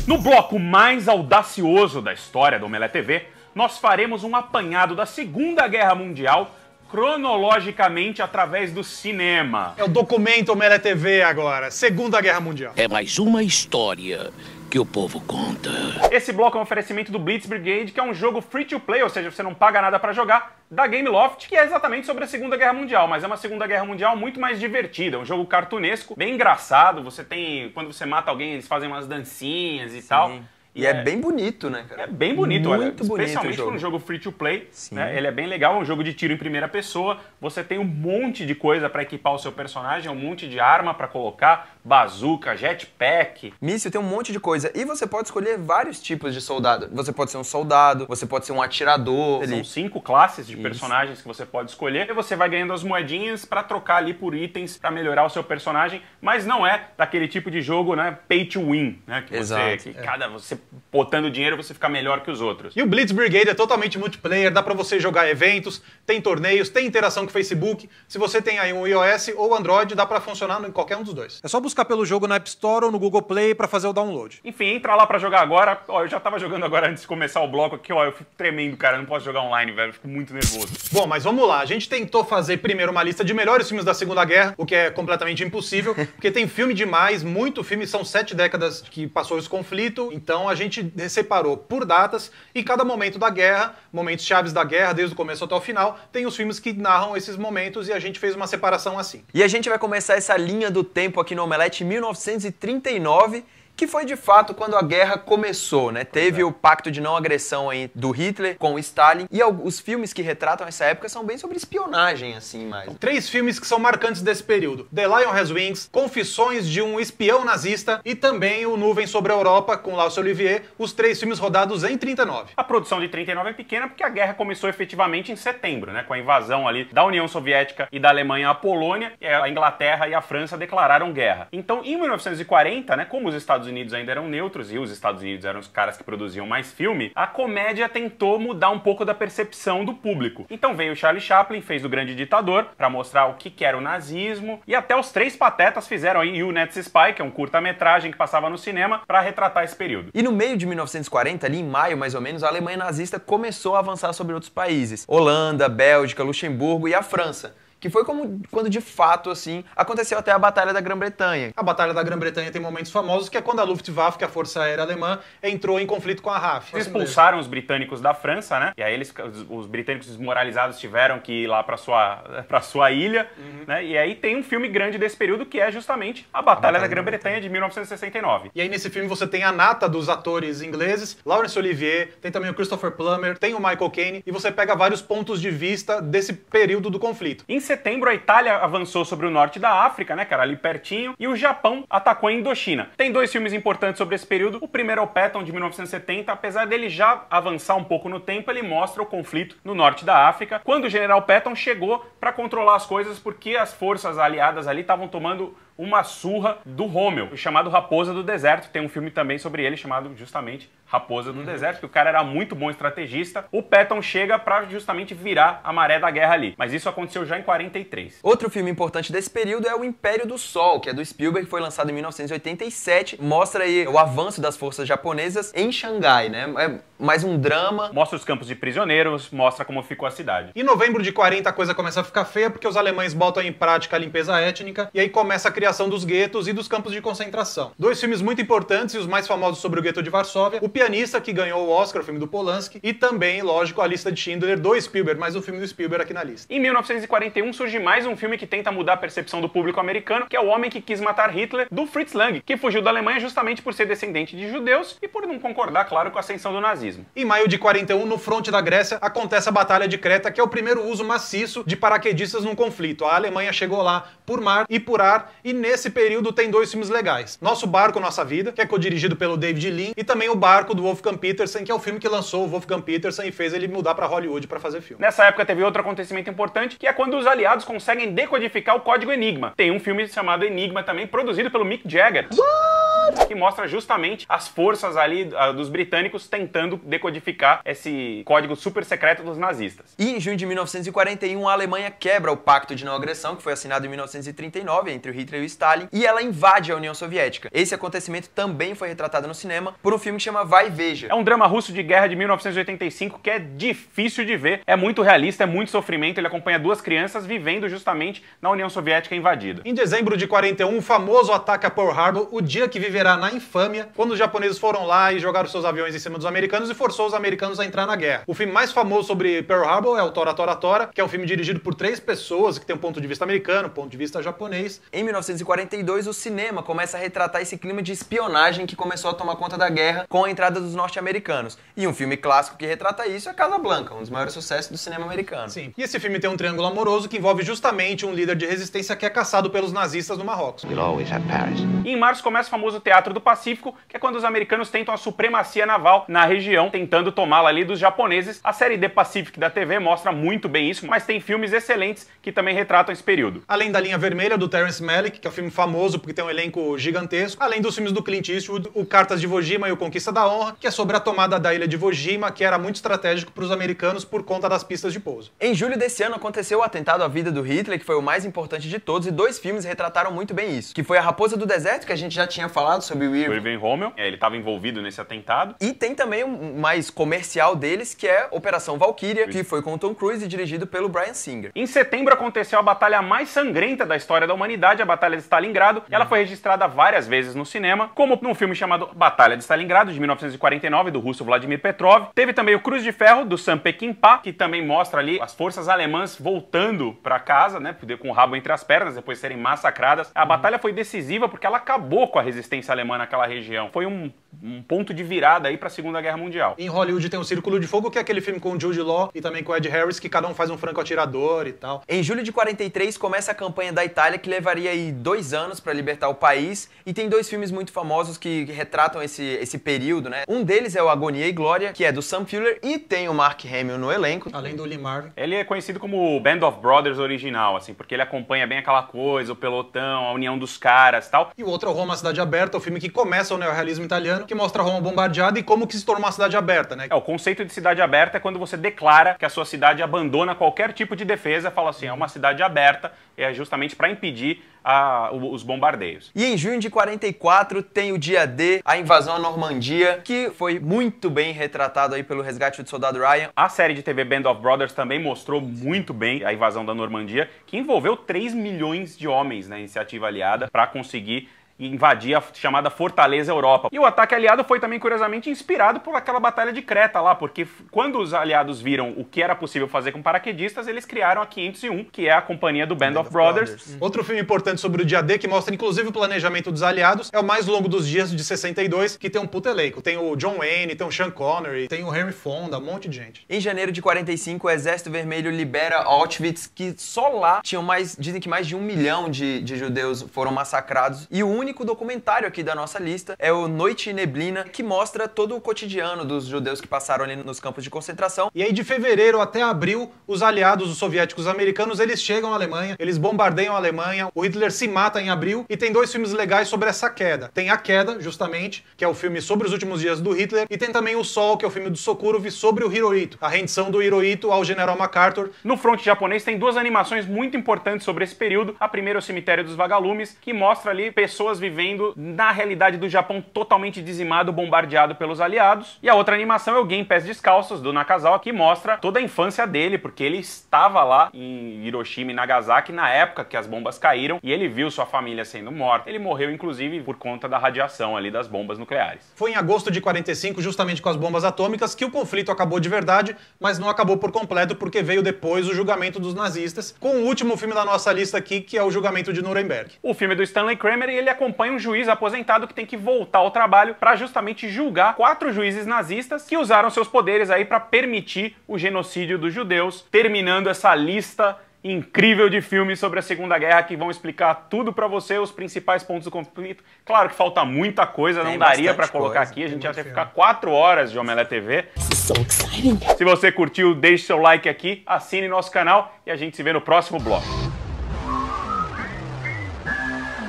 No bloco mais audacioso da história do Omelete TV, nós faremos um apanhado da Segunda Guerra Mundial cronologicamente através do cinema. É o documento Omelete TV agora, Segunda Guerra Mundial. É mais uma história que o povo conta. Esse bloco é um oferecimento do Blitz Brigade, que é um jogo free to play, ou seja, você não paga nada pra jogar, da Gameloft, que é exatamente sobre a Segunda Guerra Mundial, mas é uma Segunda Guerra Mundial muito mais divertida, é um jogo cartunesco, bem engraçado, você tem, quando você mata alguém, eles fazem umas dancinhas e tal. E é bem bonito, né, cara? É bem bonito, olha. Muito bonito especialmente o para um jogo free to play. Sim. Né? Ele é bem legal, é um jogo de tiro em primeira pessoa. Você tem um monte de coisa para equipar o seu personagem, um monte de arma para colocar, bazuca, jetpack. Míssil, tem um monte de coisa. E você pode escolher vários tipos de soldado. Você pode ser um soldado, você pode ser um atirador. São 5 classes de personagens que você pode escolher. E você vai ganhando as moedinhas para trocar ali por itens para melhorar o seu personagem. Mas não é daquele tipo de jogo, né, pay to win, né? Que você botando dinheiro você fica melhor que os outros. E o Blitz Brigade é totalmente multiplayer, dá pra você jogar eventos, tem torneios, tem interação com o Facebook. Se você tem aí um iOS ou Android, dá pra funcionar em qualquer um dos dois. É só buscar pelo jogo na App Store ou no Google Play pra fazer o download. Enfim, entra lá pra jogar agora. Ó, eu já tava jogando agora antes de começar o bloco aqui, ó, eu fico tremendo, cara, eu não posso jogar online, velho, eu fico muito nervoso. Bom, mas vamos lá, a gente tentou fazer primeiro uma lista de melhores filmes da Segunda Guerra, o que é completamente impossível, porque tem filme demais, muito filme, são 7 décadas que passou esse conflito, então a gente separou por datas e cada momento da guerra, momentos chaves da guerra, desde o começo até o final, tem os filmes que narram esses momentos e a gente fez uma separação assim. E a gente vai começar essa linha do tempo aqui no Omelete em 1939, que foi de fato quando a guerra começou, né? Teve o pacto de não agressão aí do Hitler com o Stalin, e os filmes que retratam essa época são bem sobre espionagem, assim, mais. 3 filmes que são marcantes desse período: The Lion Has Wings, Confissões de um Espião Nazista e também o Nuvem sobre a Europa, com Laurence Olivier, os 3 filmes rodados em 39. A produção de 39 é pequena porque a guerra começou efetivamente em setembro, né? Com a invasão ali da União Soviética e da Alemanha à Polônia, e a Inglaterra e a França declararam guerra. Então, em 1940, né, como os Estados Unidos ainda eram neutros e os Estados Unidos eram os caras que produziam mais filme, a comédia tentou mudar um pouco da percepção do público. Então veio o Charlie Chaplin, fez O Grande Ditador, pra mostrar o que era o nazismo, e até os 3 Patetas fizeram aí You Nazis Spy, que é um curta-metragem que passava no cinema, pra retratar esse período. E no meio de 1940, ali em maio mais ou menos, a Alemanha nazista começou a avançar sobre outros países: Holanda, Bélgica, Luxemburgo e a França. Que foi quando de fato, assim, aconteceu até a Batalha da Grã-Bretanha. A Batalha da Grã-Bretanha tem momentos famosos, que é quando a Luftwaffe, que é a Força Aérea Alemã, entrou em conflito com a RAF. Eles expulsaram os britânicos da França, né? E aí os britânicos desmoralizados tiveram que ir lá pra sua ilha, né? E aí tem um filme grande desse período que é justamente a Batalha da Grã-Bretanha de 1969. E aí nesse filme você tem a nata dos atores ingleses, Laurence Olivier, tem também o Christopher Plummer, tem o Michael Caine, e você pega vários pontos de vista desse período do conflito. Em setembro, a Itália avançou sobre o norte da África, né, cara, ali pertinho, e o Japão atacou a Indochina. Tem 2 filmes importantes sobre esse período. O primeiro é o Patton, de 1970. Apesar dele já avançar um pouco no tempo, ele mostra o conflito no norte da África, quando o general Patton chegou para controlar as coisas, porque as forças aliadas ali estavam tomando uma surra do Rommel, o chamado Raposa do Deserto. Tem um filme também sobre ele chamado justamente Raposa do Deserto, que o cara era muito bom estrategista. O Patton chega pra justamente virar a maré da guerra ali, mas isso aconteceu já em 43. Outro filme importante desse período é O Império do Sol, que é do Spielberg, foi lançado em 1987, mostra aí o avanço das forças japonesas em Xangai, né? É mais um drama. Mostra os campos de prisioneiros, mostra como ficou a cidade. Em novembro de 40 a coisa começa a ficar feia, porque os alemães botam em prática a limpeza étnica, e aí começa a criação dos guetos e dos campos de concentração. 2 filmes muito importantes e os mais famosos sobre o gueto de Varsóvia: O Pianista, que ganhou o Oscar, o filme do Polanski, e também, lógico, A Lista de Schindler, do Spielberg, mais um filme do Spielberg aqui na lista. Em 1941 surge mais um filme que tenta mudar a percepção do público americano, que é O Homem que Quis Matar Hitler, do Fritz Lang, que fugiu da Alemanha justamente por ser descendente de judeus e por não concordar, claro, com a ascensão do nazismo. Em maio de 41, no fronte da Grécia, acontece a Batalha de Creta, que é o primeiro uso maciço de paraquedistas num conflito. A Alemanha chegou lá por mar e por ar, e nesse período tem 2 filmes legais: Nosso Barco, Nossa Vida, que é co-dirigido pelo David Lean, e também O Barco, do Wolfgang Petersen, que é o filme que lançou o Wolfgang Petersen e fez ele mudar pra Hollywood pra fazer filme. Nessa época teve outro acontecimento importante, que é quando os aliados conseguem decodificar o código Enigma. Tem um filme chamado Enigma também, produzido pelo Mick Jagger. que mostra justamente as forças ali dos britânicos tentando decodificar esse código super secreto dos nazistas. E em junho de 1941, a Alemanha quebra o Pacto de Não Agressão, que foi assinado em 1939 entre o Hitler e o Stalin, e ela invade a União Soviética. Esse acontecimento também foi retratado no cinema por um filme que chama Vai e Veja. É um drama russo de guerra de 1985 que é difícil de ver, é muito realista, é muito sofrimento, ele acompanha duas crianças vivendo justamente na União Soviética invadida. Em dezembro de 41, o famoso ataque a Pearl Harbor, o dia que viverá na infâmia, quando os japoneses foram lá e jogaram seus aviões em cima dos americanos e forçou os americanos a entrar na guerra. O filme mais famoso sobre Pearl Harbor é o Tora Tora Tora, que é um filme dirigido por 3 pessoas, que tem um ponto de vista americano, um ponto de vista japonês. Em 1942, o cinema começa a retratar esse clima de espionagem que começou a tomar conta da guerra com a entrada dos norte-americanos. E um filme clássico que retrata isso é Casablanca, um dos maiores sucessos do cinema americano. Sim. E esse filme tem um triângulo amoroso que envolve justamente um líder de resistência que é caçado pelos nazistas no Marrocos. We'll always have Paris. E em março começa o famoso Teatro do Pacífico, que é quando os americanos tentam a supremacia naval na região, tentando tomá-la ali dos japoneses. A série The Pacific da TV mostra muito bem isso, mas tem filmes excelentes que também retratam esse período. Além da Linha Vermelha, do Terrence Malick, que é um filme famoso porque tem um elenco gigantesco. Além dos filmes do Clint Eastwood, o Cartas de Iwo Jima e o Conquista da Honra, que é sobre a tomada da ilha de Iwo Jima, que era muito estratégico para os americanos por conta das pistas de pouso. Em julho desse ano aconteceu o atentado à vida do Hitler, que foi o mais importante de todos, e 2 filmes retrataram muito bem isso. Que foi A Raposa do Deserto, que a gente já tinha falado sobre o Irving Rommel, ele estava envolvido nesse atentado. E tem também um mais comercial deles, que é Operação Valkyria, que foi com o Tom Cruise e dirigido pelo Bryan Singer. Em setembro aconteceu a batalha mais sangrenta da história da humanidade, a Batalha de Stalingrado. Ela foi registrada várias vezes no cinema, como num filme chamado Batalha de Stalingrado, de 1949, do russo Vladimir Petrov. Teve também o Cruz de Ferro, do Sam Peckinpah, que também mostra ali as forças alemãs voltando para casa, né, com o rabo entre as pernas, depois de serem massacradas. A batalha foi decisiva porque ela acabou com a resistência alemã naquela região. Foi um ponto de virada aí para a Segunda Guerra Mundial. Em Hollywood tem o Círculo de Fogo, que é aquele filme com o Jude Law e também com o Ed Harris, que cada um faz um franco-atirador e tal. Em julho de 43 começa a campanha da Itália, que levaria aí 2 anos para libertar o país, e tem 2 filmes muito famosos que retratam esse período, né? Um deles é o Agonia e Glória, que é do Sam Fuller, e tem o Mark Hamill no elenco. Além do Lee Marvin. Ele é conhecido como o Band of Brothers original, assim, porque ele acompanha bem aquela coisa, o pelotão, a união dos caras e tal. E o outro é o Roma, Cidade Aberta, o filme que começa o neorrealismo italiano, que mostra Roma bombardeada e como que se tornou uma cidade aberta, né? O conceito de cidade aberta é quando você declara que a sua cidade abandona qualquer tipo de defesa, fala assim, é uma cidade aberta, é justamente para impedir os bombardeios. E em junho de 44 tem o dia D, a invasão à Normandia, que foi muito bem retratado aí pelo Resgate do Soldado Ryan. A série de TV Band of Brothers também mostrou muito bem a invasão da Normandia, que envolveu 3 milhões de homens na iniciativa aliada para conseguir invadir a chamada Fortaleza Europa. E o ataque aliado foi também, curiosamente, inspirado por aquela batalha de Creta lá, porque quando os aliados viram o que era possível fazer com paraquedistas, eles criaram a 501, que é a companhia do Band of Brothers. Outro filme importante sobre o dia D, que mostra inclusive o planejamento dos aliados, é o Mais Longo dos Dias, de 62, que tem um puto elenco. Tem o John Wayne, tem o Sean Connery, tem o Henry Fonda, um monte de gente. Em janeiro de 45, o Exército Vermelho libera Auschwitz, que só lá tinham dizem que mais de 1 milhão de judeus foram massacrados, e o único documentário aqui da nossa lista é o Noite e Neblina, que mostra todo o cotidiano dos judeus que passaram ali nos campos de concentração. E aí de fevereiro até abril, os aliados, os soviéticos americanos, eles chegam à Alemanha, eles bombardeiam a Alemanha, o Hitler se mata em abril, e tem 2 filmes legais sobre essa queda. Tem A Queda, justamente, que é o filme sobre os últimos dias do Hitler, e tem também O Sol, que é o filme do Sokurov sobre o Hirohito, a rendição do Hirohito ao general MacArthur. No fronte japonês tem 2 animações muito importantes sobre esse período. A primeira é o Cemitério dos Vagalumes, que mostra ali pessoas vivendo na realidade do Japão totalmente dizimado, bombardeado pelos aliados. E a outra animação é o Gen Pés Descalços, do Nakazawa, que mostra toda a infância dele, porque ele estava lá em Hiroshima e Nagasaki na época que as bombas caíram, e ele viu sua família sendo morta. Ele morreu, inclusive, por conta da radiação ali das bombas nucleares. Foi em agosto de 45, justamente com as bombas atômicas, que o conflito acabou de verdade, mas não acabou por completo, porque veio depois o julgamento dos nazistas, com o último filme da nossa lista aqui, que é o Julgamento de Nuremberg. O filme do Stanley Kramer, e ele acompanha um juiz aposentado que tem que voltar ao trabalho para justamente julgar 4 juízes nazistas que usaram seus poderes aí para permitir o genocídio dos judeus, terminando essa lista incrível de filmes sobre a Segunda Guerra que vão explicar tudo pra você, os principais pontos do conflito. Claro que falta muita coisa, não daria pra colocar aqui, a gente ia ter que ficar 4 horas de Omelete TV. Se você curtiu, deixe seu like aqui, assine nosso canal e a gente se vê no próximo bloco.